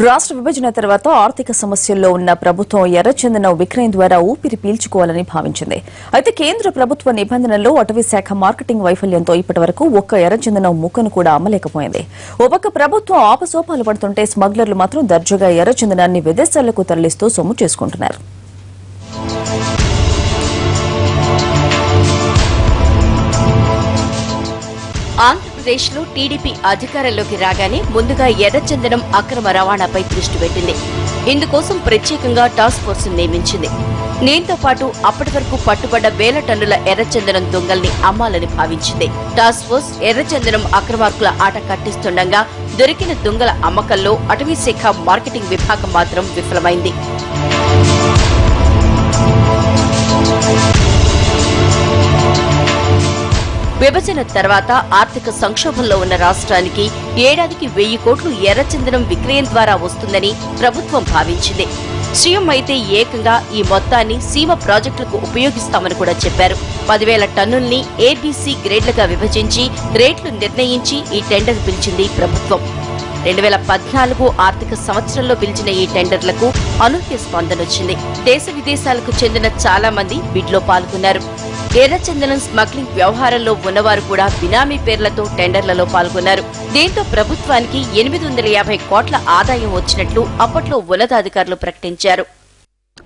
రాష్ట్ర విభజన తర్వాత ఆర్థిక సమస్యల్లో ఉన్న ప్రభుత్వం ఎర్రచందనం విక్రయం ద్వారా ఊపిరి పీల్చుకోవాలని భావించింది. అయితే కేంద్ర ప్రభుత్వ నిబంధనల్లో అటవీ శాఖ మార్కెటింగ్ వైఫల్యంతో ఇప్పటివరకు ఒక్క ఎర్రచందనం ముక్కను కూడా అమ్మలేకపోయింది. ఓ పక్క ప్రభుత్వం ఆపసోపాలు పడుతుంటే స్మగ్లర్లు మాత్రం దర్జాగా ఎర్రచందనాన్ని విదేశాలకు తరలిస్తూ సొమ్ము చేసుకుంటున్నారు. ఆంధ్రప్రదేశ్లో టీడీపీ అధికారంలోకి రాగానే ముందుగా ఎర్రచందనం అక్రమ రవాణాపై దృష్టి పెట్టింది. ఇందుకోసం ప్రత్యేకంగా టాస్క్ ఫోర్స్ నియమించింది. దీంతో పాటు అప్పటి వరకు పట్టుబడ్డ వేల టన్నుల ఎర్రచందనం దొంగల్ని అమ్మాలని భావించింది. టాస్క్ ఫోర్స్ ఎర్రచందనం అక్రమార్కుల ఆట కట్టిస్తుండగా దొరికిన దొంగల అమ్మకంలో అటవీ శాఖ మార్కెటింగ్ విభాగం మాత్రం విఫలమైంది. విభజన తర్వాత ఆర్థిక సంక్షోభంలో ఉన్న రాష్ట్రానికి ఏడాదికి 1000 కోట్లు ఎర్రచందనం విక్రయం ద్వారా వస్తుందని ప్రభుత్వం భావించింది. సీఎం అయితే ఏకంగా ఈ మొత్తాన్ని సీమ ప్రాజెక్టులకు ఉపయోగిస్తామని కూడా చెప్పారు. 10,000 టన్నుల్ని ఏబీసీ గ్రేడ్లుగా విభజించి రేట్లు నిర్ణయించి ఈ టెండర్ పిలిచింది ప్రభుత్వం. 2014 ఆర్థిక సంవత్సరంలో పిలిచిన ఈ టెండర్లకు అనూహ్య స్పందనొచ్చింది. దేశ విదేశాలకు చెందిన చాలా మంది బిడ్లో పాల్గొన్నారు. ఎర్రచందనం స్మగ్లింగ్ వ్యవహారంలో ఉన్నవారు కూడా బినామీ పేర్లతో టెండర్లలో పాల్గొన్నారు. దీంతో ప్రభుత్వానికి 850 కోట్ల ఆదాయం వచ్చినట్లు అప్పట్లో ఉన్నతాధికారులు ప్రకటించారు.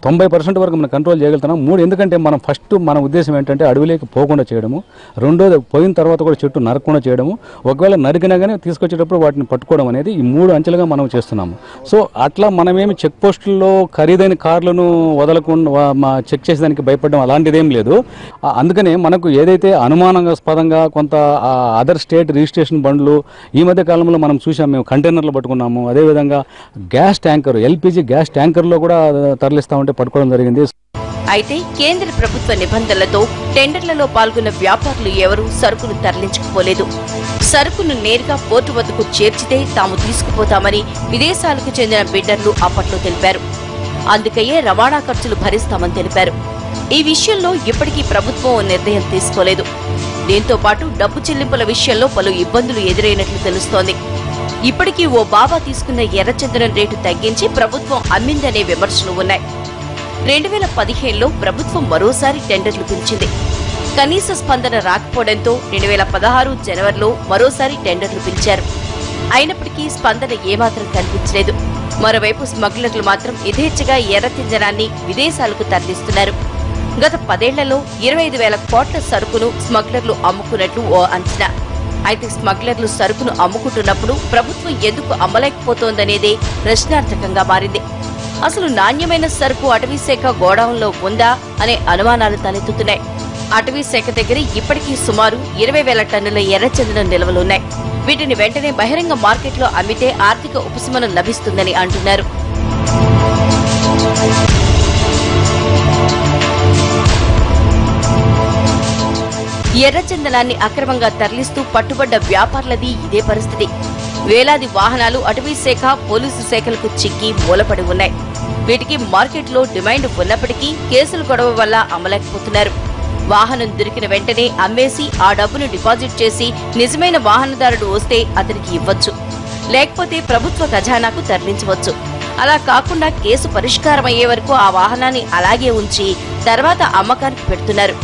90% వరకు మనం కంట్రోల్ చేయగలుగుతున్నాం. ఎందుకంటే మనం ఫస్ట్ మన ఉద్దేశం ఏంటంటే అడవిలోకి పోకుండా చేయడము, రెండోది పోయిన తర్వాత కూడా చెట్టు నరకకుండా చేయడము, ఒకవేళ నరికినా కానీ తీసుకొచ్చేటప్పుడు వాటిని పట్టుకోవడం అనేది ఈ 3 అంచెలుగా మనం చేస్తున్నాము. సో అట్లా మనమేమి చెక్ పోస్టుల్లో ఖరీదైన కార్లను వదలకుండా చెక్ చేసేదానికి భయపడడం అలాంటిదేం లేదు. అందుకనే మనకు ఏదైతే అనుమానాస్పదంగా కొంత అదర్ స్టేట్ రిజిస్ట్రేషన్ బండ్లు ఈ మధ్య కాలంలో మనం చూసాం, మేము కంటైనర్లు పట్టుకున్నాము. అదేవిధంగా గ్యాస్ ట్యాంకర్, ఎల్పీజీ గ్యాస్ ట్యాంకర్లో కూడా తరలిస్తా పట్టుకోవడం జరిగింది. అయితే కేంద్ర ప్రభుత్వ నిబంధనలతో టెండర్లలో పాల్గొన్న వ్యాపారులు ఎవరూ సరుకును తరలించకపోలేదు. సరుకును నేరుగా పోర్టు వద్దకు చేర్చితే తాము తీసుకుపోతామని విదేశాలకు చెందిన బిడ్డర్లు అప్పట్లో తెలిపారు. అందుకయ్యే రవాణా ఖర్చులు భరిస్తామని తెలిపారు. ఈ విషయంలో ఇప్పటికీ ప్రభుత్వం నిర్ణయం తీసుకోలేదు. దీంతో పాటు డబ్బు చెల్లింపుల విషయంలో పలు ఇబ్బందులు ఎదురైనట్లు తెలుస్తోంది. ఇప్పటికీ ఓ బాబా తీసుకున్న ఎర్రచందనం రేటు తగ్గించి ప్రభుత్వం అమ్మిందనే విమర్శలు ఉన్నాయి. 2015లో ప్రభుత్వం మరోసారి టెండర్లు పిలిచింది. కనీస స్పందన రాకపోవడంతో 2016 జనవరిలో మరోసారి టెండర్లు పిలిచారు. అయినప్పటికీ స్పందన ఏమాత్రం కనిపించలేదు. మరోవైపు స్మగ్లర్లు మాత్రం యథేచ్ఛగా ఎర్రచందనాన్ని విదేశాలకు తరలిస్తున్నారు. గత 10 ఏళ్లలో 25,000 కోట్ల సరుకును స్మగ్లర్లు అమ్ముకున్నట్లు ఓ అంచనా. అయితే స్మగ్లర్లు సరుకును అమ్ముకుంటున్నప్పుడు ప్రభుత్వం ఎందుకు అమ్మలేకపోతోందనేదే ప్రశ్నార్థకంగా మారింది. అసలు నాణ్యమైన సరుకు అటవీశాఖ గోడౌన్లో ఉందా అనే అనుమానాలు తలెత్తుతున్నాయి. అటవీశాఖ దగ్గర ఇప్పటికీ సుమారు 20,000 టన్నుల ఎర్రచందనం నిల్వలున్నాయి. వీటిని వెంటనే బహిరంగ మార్కెట్లో అమ్మితే ఆర్థిక ఉపశమనం లభిస్తుందని అంటున్నారు. ఎర్రచందనాన్ని అక్రమంగా తరలిస్తూ పట్టుబడ్డ వ్యాపారులది ఇదే పరిస్థితి. వేలాది వాహనాలు అటవీశాఖ, పోలీసు శాఖలకు చిక్కి మూలపడి ఉన్నాయి. వీటికి మార్కెట్లో డిమాండ్ ఉన్నప్పటికీ కేసుల గొడవ వల్ల అమ్మలేకపోతున్నారు. వాహనం దొరికిన వెంటనే అమ్మేసి ఆ డబ్బును డిపాజిట్ చేసి నిజమైన వాహనదారుడు వస్తే అతనికి ఇవ్వచ్చు, లేకపోతే ప్రభుత్వ ఖజానాకు తరలించవచ్చు. అలా కాకుండా కేసు పరిష్కారమయ్యే వరకు ఆ వాహనాన్ని అలాగే ఉంచి తర్వాత అమ్మకానికి పెడుతున్నారు.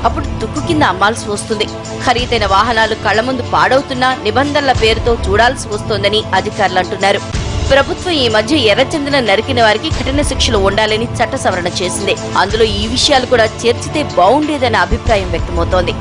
అప్పుడు తుక్కు కింద అమ్మాల్సి వస్తుంది. ఖరీదైన వాహనాలు కళ్ల ముందు పాడవుతున్నా నిబంధనల పేరుతో చూడాల్సి వస్తోందని అధికారులు అంటున్నారు. ప్రభుత్వం ఈ మధ్య ఎర్రచందనం నరికిన వారికి కఠిన శిక్షలు ఉండాలని చట్ట సవరణ చేసింది. అందులో ఈ విషయాలు కూడా చేర్చితే బాగుండేదన్న అభిప్రాయం వ్యక్తమవుతోంది.